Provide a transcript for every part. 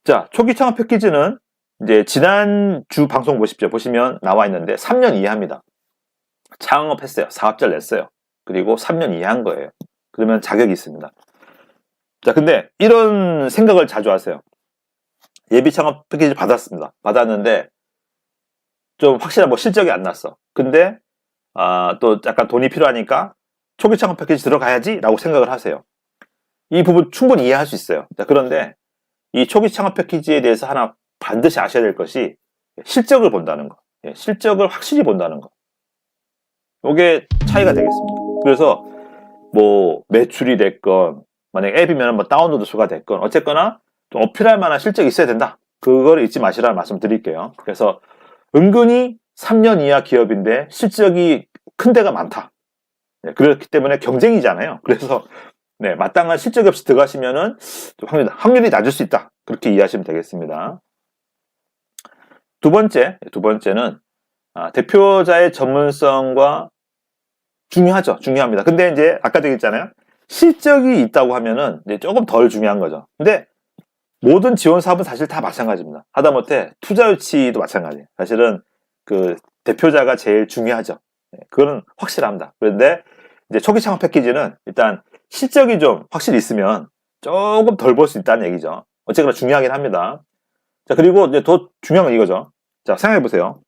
자, 초기 창업 패키지는 이제 지난주 방송 보십시오. 보시면 나와 있는데 3년 이하입니다. 창업했어요. 사업자를 냈어요. 그리고 3년 이하한 거예요. 그러면 자격이 있습니다. 자, 근데 이런 생각을 자주 하세요. 예비 창업 패키지를 받았습니다. 받았는데 좀 확실한 뭐 실적이 안 났어. 근데 또 약간 돈이 필요하니까 초기 창업 패키지 들어가야지 라고 생각을 하세요. 이 부분 충분히 이해할 수 있어요. 자, 그런데 이 초기 창업 패키지에 대해서 하나 반드시 아셔야 될 것이 실적을 본다는 거. 실적을 확실히 본다는 거. 이게 차이가 되겠습니다. 그래서 뭐 매출이 됐건 만약 앱이면 뭐 다운로드 수가 됐건 어쨌거나 좀 어필할 만한 실적이 있어야 된다. 그걸 잊지 마시라는 말씀 드릴게요. 그래서 은근히 3년 이하 기업인데 실적이 큰 데가 많다. 그렇기 때문에 경쟁이잖아요. 그래서 마땅한 실적이 없이 들어가시면은 좀 확률이 낮을 수 있다. 그렇게 이해하시면 되겠습니다. 두 번째는 대표자의 전문성과 중요하죠. 중요합니다. 근데 이제 아까도 얘기했잖아요. 실적이 있다고 하면은 이제 조금 덜 중요한 거죠. 근데 모든 지원 사업은 사실 다 마찬가지입니다. 하다못해 투자 유치도 마찬가지예요. 사실은 그 대표자가 제일 중요하죠. 그거는 확실합니다. 그런데 이제 초기 창업 패키지는 일단 실적이 좀 확실히 있으면 조금 덜 볼 수 있다는 얘기죠. 어쨌거나 중요하긴 합니다. 자, 그리고 이제 더 중요한 건 이거죠. 자, 생각해 보세요.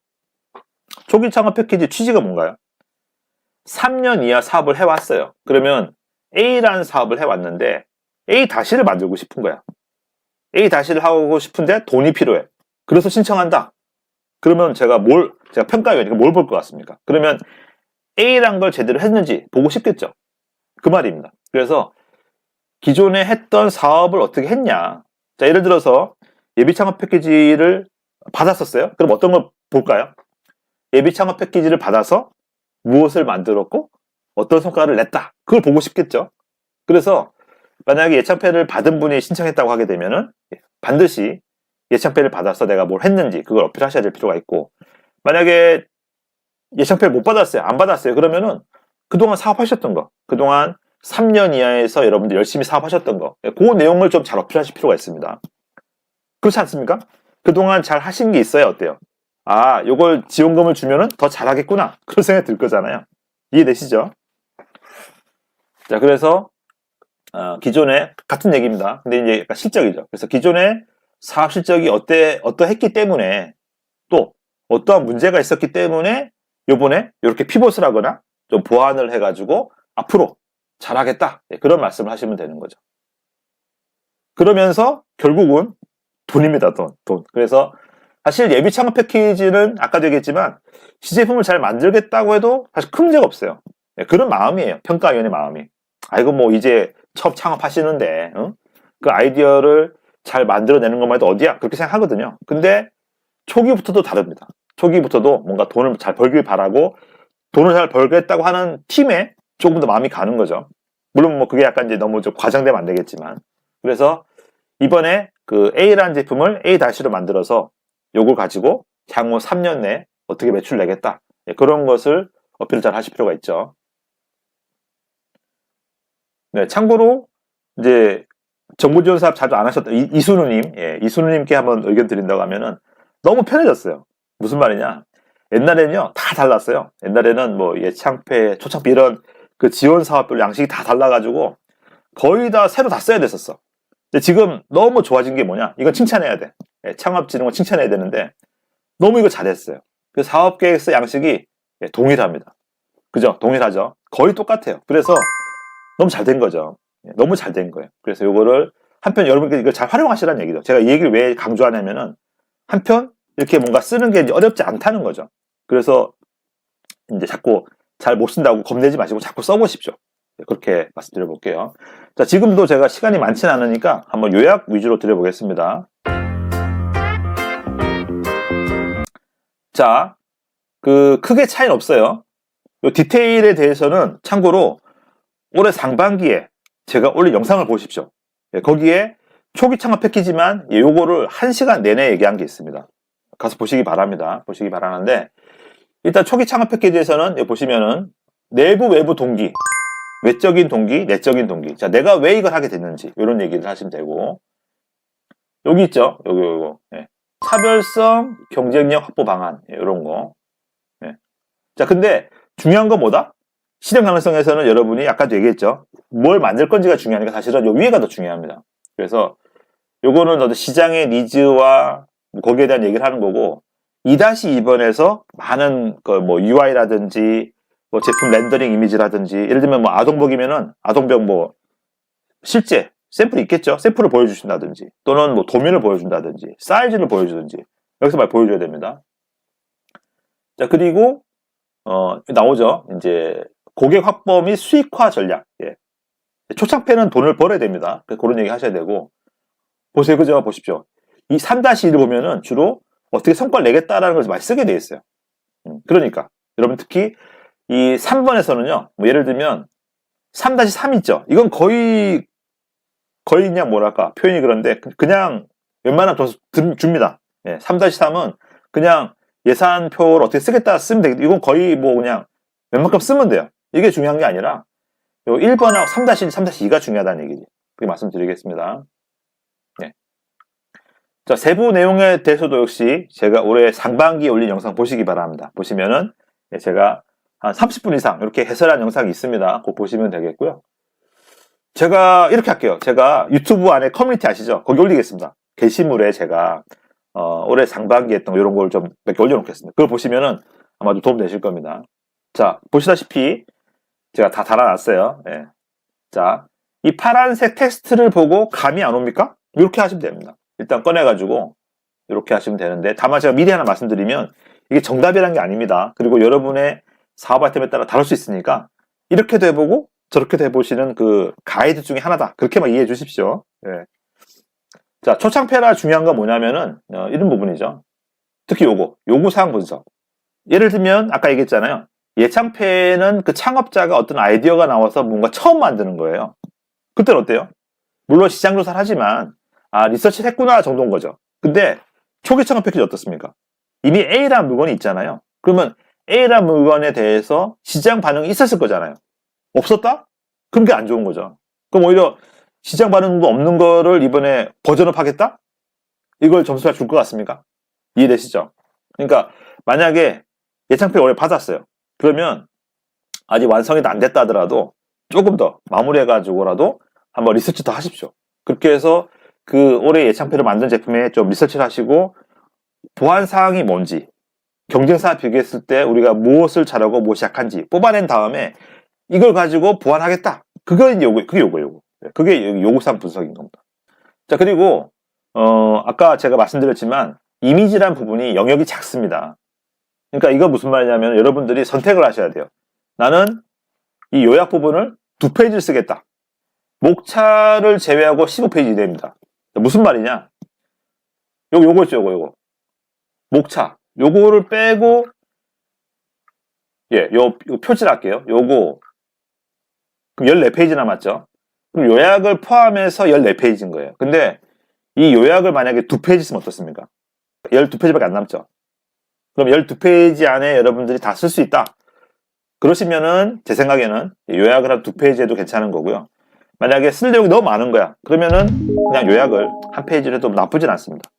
초기 창업 패키지 취지가 뭔가요? 3년 이하 사업을 해왔어요. 그러면 A라는 사업을 해왔는데 A-를 만들고 싶은 거야. A-를 하고 싶은데 돈이 필요해. 그래서 신청한다. 그러면 제가 평가위원이니까 뭘 볼 것 같습니까? 그러면 A란 걸 제대로 했는지 보고 싶겠죠. 그 말입니다. 그래서 기존에 했던 사업을 어떻게 했냐. 자, 예를 들어서 예비 창업 패키지를 받았었어요. 그럼 어떤 걸 볼까요? 예비 창업 패키지를 받아서 무엇을 만들었고 어떤 성과를 냈다. 그걸 보고 싶겠죠. 그래서 만약에 예창패를 받은 분이 신청했다고 하게 되면은 반드시 예창패를 받아서 내가 뭘 했는지 그걸 어필하셔야 될 필요가 있고, 만약에 예창패를 못 받았어요. 안 받았어요. 그러면은 그동안 사업하셨던 거, 그동안 3년 이하에서 여러분들 열심히 사업하셨던 거, 그 내용을 좀 잘 어필하실 필요가 있습니다. 그렇지 않습니까? 그동안 잘 하신 게 있어야 어때요? 요걸 지원금을 주면은 더 잘하겠구나. 그런 생각이 들 거잖아요. 이해되시죠? 자, 그래서 기존에 같은 얘기입니다. 근데 이제 약간 실적이죠. 그래서 기존에 사업 실적이 어떠했기 때문에 또 어떠한 문제가 있었기 때문에 요번에 이렇게 피봇을 하거나 좀 보완을 해가지고 앞으로 잘하겠다. 그런 말씀을 하시면 되는 거죠. 그러면서 결국은 돈입니다. 돈. 그래서 사실 예비 창업 패키지는 아까도 얘기했지만 시제품을 잘 만들겠다고 해도 사실 큰 문제가 없어요. 그런 마음이에요. 평가위원의 마음이. 이거 뭐 이제 처음 창업하시는데 그 아이디어를 잘 만들어내는 것만 해도 어디야? 그렇게 생각하거든요. 근데 초기부터도 다릅니다. 초기부터도 뭔가 돈을 잘 벌길 바라고 돈을 잘 벌겠다고 하는 팀에 조금 더 마음이 가는 거죠. 물론 뭐 그게 약간 이제 너무 좀 과장되면 안 되겠지만. 그래서 이번에 그 A라는 제품을 A-로 만들어서 요걸 가지고 향후 3년 내에 어떻게 매출 내겠다. 그런 것을 어필을 잘 하실 필요가 있죠. 네, 참고로 이제 정부 지원 사업 자주 안 하셨던 이순우님, 이순우님께 한번 의견 드린다고 하면은 너무 편해졌어요. 무슨 말이냐? 옛날에는요 다 달랐어요. 옛날에는 뭐 예창패, 초창패 이런 그 지원 사업별 양식이 다 달라가지고 거의 다 새로 다 써야 됐었어. 근데 지금 너무 좋아진 게 뭐냐? 이건 칭찬해야 돼. 창업진흥원 칭찬해야 되는데 너무 이거 잘했어요. 그 사업계획서 양식이 동일합니다. 그죠? 동일하죠? 거의 똑같아요. 그래서 너무 잘 된 거죠. 너무 잘 된 거예요. 그래서 요거를 한편 여러분께 이걸 잘 활용하시라는 얘기죠. 제가 이 얘기를 왜 강조하냐면은 한편 이렇게 뭔가 쓰는 게 어렵지 않다는 거죠. 그래서 이제 자꾸 잘 못 쓴다고 겁내지 마시고 자꾸 써보십시오. 그렇게 말씀드려 볼게요. 자, 지금도 제가 시간이 많지는 않으니까 한번 요약 위주로 드려보겠습니다. 자, 크게 차이는 없어요. 요 디테일에 대해서는 참고로 올해 상반기에 제가 올린 영상을 보십시오. 거기에 초기 창업 패키지만 요거를 1시간 내내 얘기한 게 있습니다. 가서 보시기 바랍니다. 보시기 바라는데, 일단 초기 창업 패키지에서는 보시면은 내부 외부 동기, 외적인 동기, 내적인 동기. 자, 내가 왜 이걸 하게 됐는지 이런 얘기를 하시면 되고, 여기 있죠. 요거. 예. 차별성 경쟁력 확보 방안. 예, 이런 거. 예. 자, 근데 중요한 건 뭐다? 실현 가능성에서는 여러분이 아까도 얘기했죠. 뭘 만들 건지가 중요하니까 사실은 요 위에가 더 중요합니다. 그래서 요거는 어떤 시장의 니즈와 거기에 대한 얘기를 하는 거고 2-2번에서 많은 뭐 UI라든지 뭐 제품 렌더링 이미지라든지 예를 들면 뭐 아동복이면은 아동복 뭐 실제 샘플이 있겠죠. 샘플을 보여주신다든지 또는 뭐 도면을 보여준다든지 사이즈를 보여주든지 여기서 말 보여줘야 됩니다. 자, 그리고 나오죠. 이제 고객 확보 및 수익화 전략. 예. 초창패는 돈을 벌어야 됩니다. 그런 얘기 하셔야 되고 보세요. 그죠? 보십시오. 이 3-1을 보면은 주로 어떻게 성과를 내겠다라는 것을 많이 쓰게 돼 있어요. 그러니까 여러분 특히 이 3번에서는요. 뭐 예를 들면 3-3 있죠. 이건 거의 그냥 뭐랄까 표현이 그런데 그냥 웬만하면 돈 줍니다. 예, 3-3은 그냥 예산표를 어떻게 쓰겠다 쓰면 되겠다. 이건 거의 뭐 그냥 웬만큼 쓰면 돼요. 이게 중요한 게 아니라 요 1번하고 3-1, 3-2가 중요하다는 얘기지. 그렇게 말씀드리겠습니다. 네. 자, 세부 내용에 대해서도 역시 제가 올해 상반기에 올린 영상 보시기 바랍니다. 보시면은 제가 한 30분 이상 이렇게 해설한 영상이 있습니다. 꼭 보시면 되겠고요. 제가 이렇게 할게요. 제가 유튜브 안에 커뮤니티 아시죠? 거기 올리겠습니다. 게시물에 제가 올해 상반기에 했던 이런 걸 좀 몇 개 올려놓겠습니다. 그걸 보시면은 아마도 도움 되실 겁니다. 자, 보시다시피 제가 다 달아놨어요. 예. 자, 이 파란색 텍스트를 보고 감이 안 옵니까? 이렇게 하시면 됩니다. 일단 꺼내가지고 이렇게 하시면 되는데 다만 제가 미리 하나 말씀드리면 이게 정답이라는 게 아닙니다. 그리고 여러분의 사업 아이템에 따라 다를 수 있으니까 이렇게도 해보고 저렇게도 해보시는 그 가이드 중에 하나다. 그렇게만 이해해 주십시오. 예. 자, 초창패라 중요한 건 뭐냐면은 이런 부분이죠. 특히 요구사항 분석. 예를 들면 아까 얘기했잖아요. 예창패는 그 창업자가 어떤 아이디어가 나와서 뭔가 처음 만드는 거예요. 그때는 어때요? 물론 시장 조사를 하지만 리서치를 했구나 정도인 거죠. 근데 초기 창업 패키지 어떻습니까? 이미 A라는 물건이 있잖아요. 그러면 A라는 물건에 대해서 시장 반응이 있었을 거잖아요. 없었다? 그럼 그게 안 좋은 거죠. 그럼 오히려 시장 반응도 없는 거를 이번에 버전업 하겠다? 이걸 점수가 줄 것 같습니까? 이해되시죠? 그러니까 만약에 예창패 올해 받았어요. 그러면 아직 완성이 안 됐다 하더라도 조금 더 마무리해가지고라도 한번 리서치 더 하십시오. 그렇게 해서 그 올해 예창패를 만든 제품에 좀 리서치를 하시고 보완사항이 뭔지 경쟁사와 비교했을 때 우리가 무엇을 잘하고 무엇이 약한지 뽑아낸 다음에 이걸 가지고 보완하겠다. 그게 요거. 그게 요구사항 분석인 겁니다. 자, 그리고 아까 제가 말씀드렸지만 이미지란 부분이 영역이 작습니다. 그러니까 이거 무슨 말이냐면 여러분들이 선택을 하셔야 돼요. 나는 이 요약 부분을 2페이지를 쓰겠다. 목차를 제외하고 15페이지 이내입니다. 무슨 말이냐? 요거 있죠, 요거. 목차. 요거를 빼고, 요 표지를 할게요. 요거. 그럼 14페이지 남았죠? 그럼 요약을 포함해서 14페이지인 거예요. 근데 이 요약을 만약에 2페이지 쓰면 어떻습니까? 12페이지밖에 안 남죠? 그럼 12페이지 안에 여러분들이 다 쓸 수 있다. 그러시면은 제 생각에는 요약을 한 2페이지에도 괜찮은 거고요. 만약에 쓸 내용이 너무 많은 거야. 그러면은 그냥 요약을 한 페이지로 해도 나쁘진 않습니다.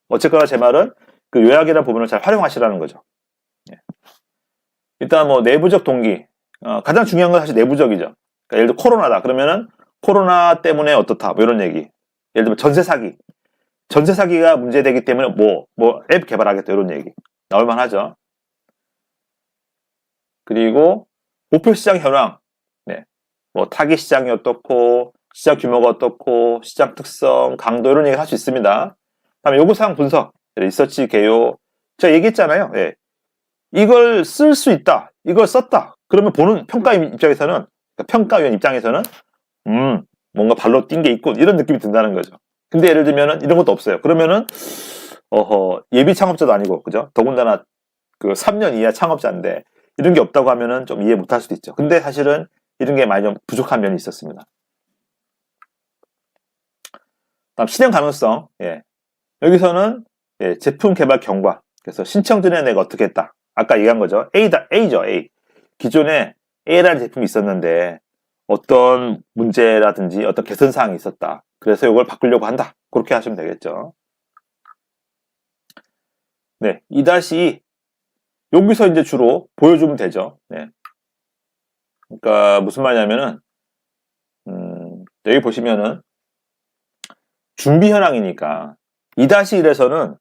어쨌거나 제 말은 그 요약이라는 부분을 잘 활용하시라는 거죠. 일단 뭐 내부적 동기. 가장 중요한 건 사실 내부적이죠. 그러니까 예를 들어 코로나다. 그러면은 코로나 때문에 어떻다. 뭐 이런 얘기. 예를 들면 전세 사기. 전세 사기가 문제되기 때문에 뭐 앱 개발하겠다. 이런 얘기. 나올만 하죠. 그리고 목표 시장 현황. 네. 뭐 타깃 시장이 어떻고 시장 규모가 어떻고 시장 특성, 강도 이런 얘기 할 수 있습니다. 다음에 요구사항 분석, 리서치 개요. 제가 얘기했잖아요. 예. 이걸 쓸 수 있다. 이걸 썼다. 그러면 보는 평가위원 입장에서는 뭔가 발로 뛴 게 있고 이런 느낌이 든다는 거죠. 근데 예를 들면은 이런 것도 없어요. 그러면은 예비 창업자도 아니고 그죠? 더군다나 그 3년 이하 창업자인데 이런 게 없다고 하면은 좀 이해 못할 수도 있죠. 근데 사실은 이런 게 많이 좀 부족한 면이 있었습니다. 다음 실현 가능성. 예. 여기서는 제품 개발 경과. 그래서 신청 전에 내가 어떻게 했다. 아까 얘기한 거죠. A죠, A. 기존에 A라는 제품이 있었는데 어떤 문제라든지 어떤 개선사항이 있었다. 그래서 이걸 바꾸려고 한다. 그렇게 하시면 되겠죠. 네, 2-2 여기서 이제 주로 보여주면 되죠. 네. 그러니까 무슨 말이냐면은 여기 보시면은 준비 현황이니까 2-1에서는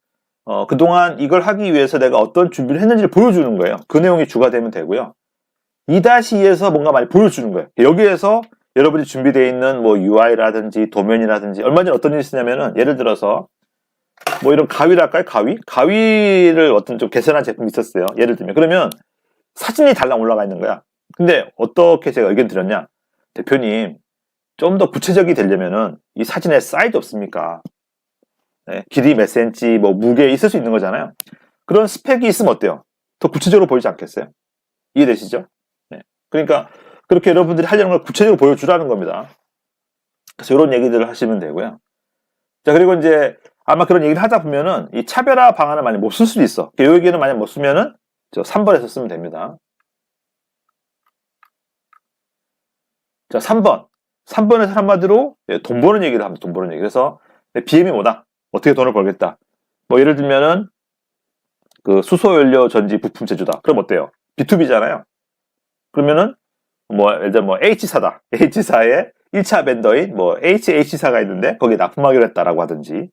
그동안 이걸 하기 위해서 내가 어떤 준비를 했는지를 보여주는 거예요. 그 내용이 주가 되면 되고요. 2-2에서 뭔가 많이 보여주는 거예요. 여기에서 여러분이 준비되어 있는 뭐 UI라든지 도면이라든지 얼마 전에 어떤 일이 있었냐면은 예를 들어서 뭐 이런 가위랄까요? 가위를 어떤 좀 개선한 제품이 있었어요. 예를 들면 그러면 사진이 달랑 올라가 있는 거야. 근데 어떻게 제가 의견 드렸냐? 대표님 좀 더 구체적이 되려면은 이 사진에 사이즈 없습니까? 네, 길이 몇 센치, 뭐 무게 있을 수 있는 거잖아요. 그런 스펙이 있으면 어때요? 더 구체적으로 보이지 않겠어요? 이해되시죠? 네. 그러니까 그렇게 여러분들이 하려는 걸 구체적으로 보여주라는 겁니다. 그래서 이런 얘기들을 하시면 되고요. 자, 그리고 이제 아마 그런 얘기를 하다 보면은 이 차별화 방안을 많이 못 쓸 수도 있어. 이 얘기는 만약 못 쓰면은 저 3번에서 쓰면 됩니다. 자, 3번. 3번에서 한마디로 돈 버는 얘기를 합니다. 돈 버는 얘기. 그래서 BM이 뭐다? 어떻게 돈을 벌겠다? 뭐 예를 들면은 그 수소연료 전지 부품 제조다. 그럼 어때요? B2B잖아요. 그러면은 뭐 예를 들어 뭐 H사다. H사의 1차 벤더인 뭐 HH사가 있는데 거기에 납품하기로 했다라고 하든지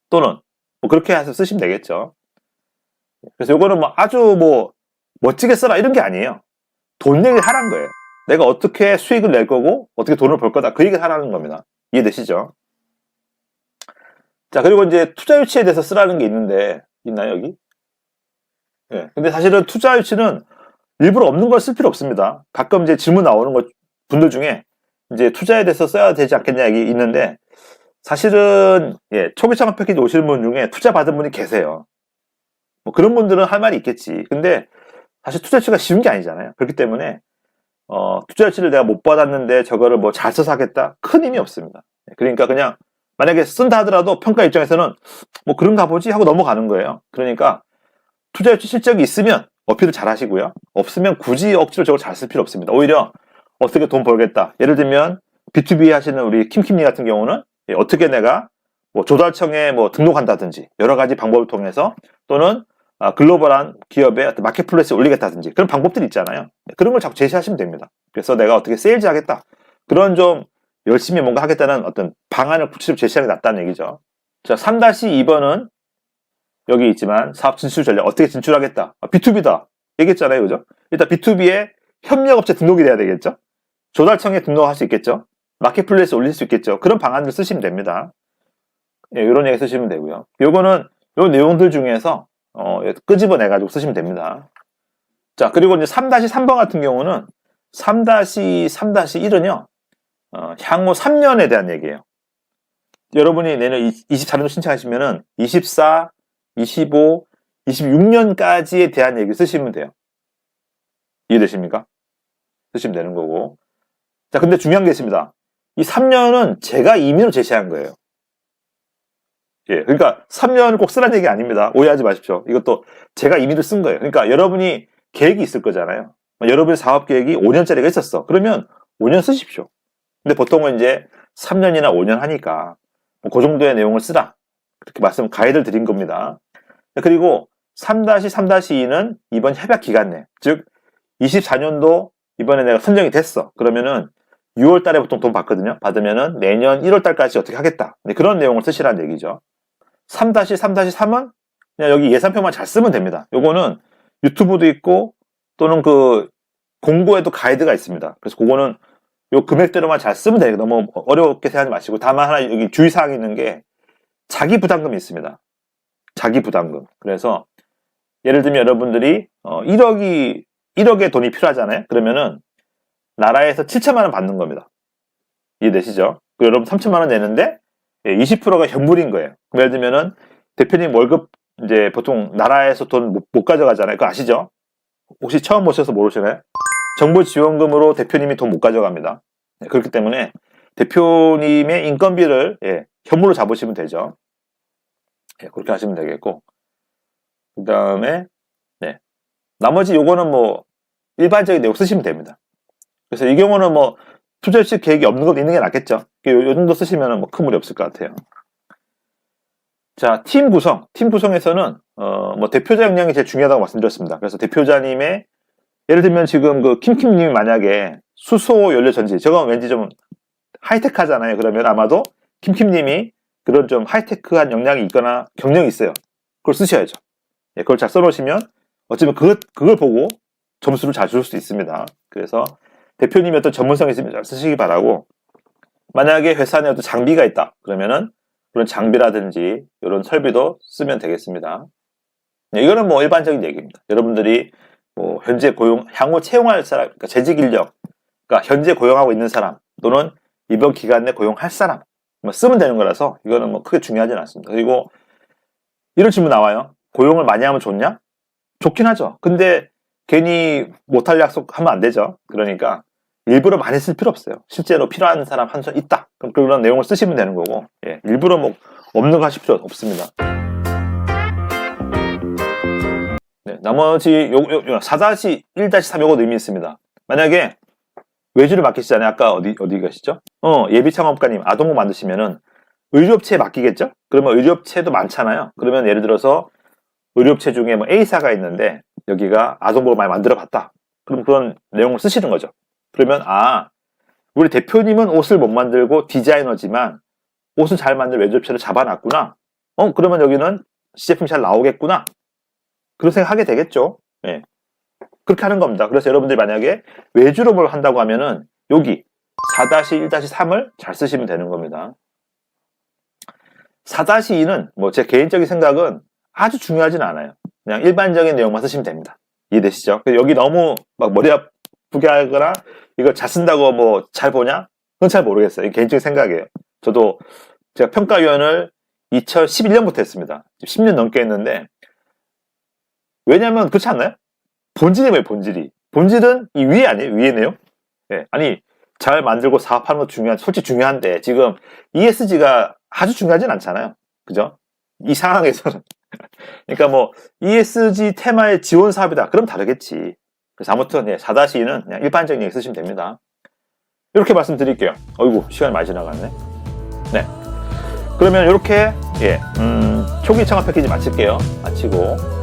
또는 뭐 그렇게 해서 쓰시면 되겠죠. 그래서 요거는 뭐 아주 뭐 멋지게 써라 이런 게 아니에요. 돈 얘기를 하라는 거예요. 내가 어떻게 수익을 낼 거고 어떻게 돈을 벌 거다 그 얘기를 하라는 겁니다. 이해되시죠? 자, 그리고 이제 투자 유치에 대해서 쓰라는 게 있는데 있나요 여기? 예. 근데 사실은 투자 유치는 일부러 없는 걸 쓸 필요 없습니다. 가끔 이제 질문 나오는 것 분들 중에 이제 투자에 대해서 써야 되지 않겠냐 얘기 있는데 사실은 예, 초기 창업 패키지 오시는 분 중에 투자 받은 분이 계세요. 뭐 그런 분들은 할 말이 있겠지. 근데 사실 투자 유치가 쉬운 게 아니잖아요. 그렇기 때문에 투자 유치를 내가 못 받았는데 저거를 뭐 잘 써서 하겠다? 큰 힘이 없습니다. 그러니까 그냥 만약에 쓴다 하더라도 평가 입장에서는 뭐 그런가 보지 하고 넘어가는 거예요. 그러니까 투자 유치 실적이 있으면 어필을 잘 하시고요. 없으면 굳이 억지로 저걸 잘 쓸 필요 없습니다. 오히려 어떻게 돈 벌겠다. 예를 들면 B2B 하시는 우리 킴킴님 같은 경우는 어떻게 내가 뭐 조달청에 뭐 등록한다든지 여러 가지 방법을 통해서 또는 글로벌한 기업의 어떤 마켓플레이스에 올리겠다든지 그런 방법들이 있잖아요. 그런 걸 자꾸 제시하시면 됩니다. 그래서 내가 어떻게 세일즈 하겠다. 그런 좀 열심히 뭔가 하겠다는 어떤 방안을 구체적으로 제시하는 게 낫다는 얘기죠. 자, 3-2번은 여기 있지만 사업 진출 전략 어떻게 진출하겠다. B2B다. 얘기했잖아요. 그죠? 일단 B2B에 협력업체 등록이 돼야 되겠죠? 조달청에 등록할 수 있겠죠? 마켓플레이스에 올릴 수 있겠죠? 그런 방안을 쓰시면 됩니다. 예, 이런 얘기 쓰시면 되고요. 요거는 요 내용들 중에서 끄집어내가지고 쓰시면 됩니다. 자, 그리고 이제 3-3번 같은 경우는 3-3-1은요, 향후 3년에 대한 얘기예요. 여러분이 내년 24년도 신청하시면은 24, 25, 26년까지에 대한 얘기 쓰시면 돼요. 이해되십니까? 쓰시면 되는 거고. 자, 근데 중요한 게 있습니다. 이 3년은 제가 임의로 제시한 거예요. 예, 그러니까 3년을 꼭 쓰라는 얘기 아닙니다. 오해하지 마십시오. 이것도 제가 임의로 쓴 거예요. 그러니까 여러분이 계획이 있을 거잖아요. 여러분의 사업 계획이 5년짜리가 있었어. 그러면 5년 쓰십시오. 근데 보통은 이제 3년이나 5년 하니까 그 정도의 내용을 쓰라. 그렇게 가이드를 드린 겁니다. 그리고 3-3-2는 이번 협약 기간 내, 즉 24년도 이번에 내가 선정이 됐어. 그러면은 6월 달에 보통 돈 받거든요. 받으면은 내년 1월 달까지 어떻게 하겠다. 그런 내용을 쓰시라는 얘기죠. 3-3-3은 그냥 여기 예산표만 잘 쓰면 됩니다. 요거는 유튜브도 있고 또는 그 공고에도 가이드가 있습니다. 그래서 그거는 요 금액대로만 잘 쓰면 돼요. 너무 어렵게 생각하지 마시고. 다만 하나 여기 주의사항이 있는 게 자기 부담금이 있습니다. 자기 부담금. 그래서 예를 들면 여러분들이 1억의 돈이 필요하잖아요. 그러면은 나라에서 7천만 원 받는 겁니다. 이해되시죠? 여러분 3천만 원 내는데 20%가 현물인 거예요. 예를 들면은 대표님 월급 이제 보통 나라에서 돈 못 가져가잖아요. 그거 아시죠? 혹시 처음 오셔서 모르시나요? 정부 지원금으로 대표님이 돈 못 가져갑니다. 그렇기 때문에 대표님의 인건비를 현물로 잡으시면 되죠. 그렇게 하시면 되겠고, 그 다음에 나머지 요거는 뭐 일반적인 내용 쓰시면 됩니다. 그래서 이 경우는 뭐 투자 유치 계획이 없는 것도 있는 게 낫겠죠. 요 정도 쓰시면 뭐 큰 무리 없을 것 같아요. 자, 팀 구성에서는 뭐 대표자 역량이 제일 중요하다고 말씀드렸습니다. 그래서 대표자님의 예를 들면 지금 그 킴킴님이 만약에 수소 연료 전지, 저건 왠지 좀 하이테크하잖아요. 그러면 아마도 킴킴님이 그런 좀 하이테크한 역량이 있거나 경력이 있어요. 그걸 쓰셔야죠. 예, 그걸 잘 써놓으시면 어쩌면 그걸 보고 점수를 잘 줄 수도 있습니다. 그래서 대표님이 어떤 전문성이 있으면 잘 쓰시기 바라고, 만약에 회사 내 어떤 장비가 있다 그러면은 그런 장비라든지 이런 설비도 쓰면 되겠습니다. 네, 이거는 뭐 일반적인 얘기입니다. 여러분들이 뭐 현재 향후 채용할 사람, 그러니까 재직 인력, 그러니까 현재 고용하고 있는 사람 또는 이번 기간 내 고용할 사람 뭐 쓰면 되는 거라서 이거는 뭐 크게 중요하진 않습니다. 그리고 이런 질문 나와요. 고용을 많이 하면 좋냐? 좋긴 하죠. 근데 괜히 못할 약속 하면 안 되죠. 그러니까 일부러 많이 쓸 필요 없어요. 실제로 필요한 사람 한 손 있다. 그럼 그런 내용을 쓰시면 되는 거고, 예, 일부러 뭐 없는 거 하실 필요 없습니다. 네, 나머지 4-1-3 요거 의미 있습니다. 만약에 외주를 맡기시잖아요. 아까 어디 가시죠? 예비창업가님 아동부 만드시면은 의료업체에 맡기겠죠? 그러면 의료업체도 많잖아요. 그러면 예를 들어서 의료업체 중에 뭐 A사가 있는데 여기가 아동부를 많이 만들어 봤다. 그럼 그런 내용을 쓰시는 거죠. 그러면 우리 대표님은 옷을 못 만들고 디자이너지만 옷을 잘 만들 외주업체를 잡아놨구나. 그러면 여기는 시제품이 잘 나오겠구나. 그런 생각하게 되겠죠. 예. 그렇게 하는 겁니다. 그래서 여러분들이 만약에 외주로 뭘 한다고 하면은 여기 4-1-3을 잘 쓰시면 되는 겁니다. 4-2는 뭐 제 개인적인 생각은 아주 중요하진 않아요. 그냥 일반적인 내용만 쓰시면 됩니다. 이해되시죠? 여기 너무 막 머리 아프게 하거나 이거 잘 쓴다고 뭐 잘 보냐? 그건 잘 모르겠어요. 이게 개인적인 생각이에요. 저도 제가 평가위원을 2011년부터 했습니다. 10년 넘게 했는데, 왜냐면 그렇지 않나요? 본질이 뭐예요, 본질이? 본질은 이 위에 아니에요? 위에네요? 네. 아니, 잘 만들고 사업하는 것도 솔직히 중요한데, 지금 ESG가 아주 중요하진 않잖아요. 그죠? 이 상황에서는. 그러니까 뭐, ESG 테마의 지원 사업이다. 그럼 다르겠지. 그래서 아무튼, 4-2는 그냥 일반적인 얘기 쓰시면 됩니다. 이렇게 말씀드릴게요. 어이구, 시간이 많이 지나갔네. 네. 그러면 이렇게, 초기 창업 패키지 마치고,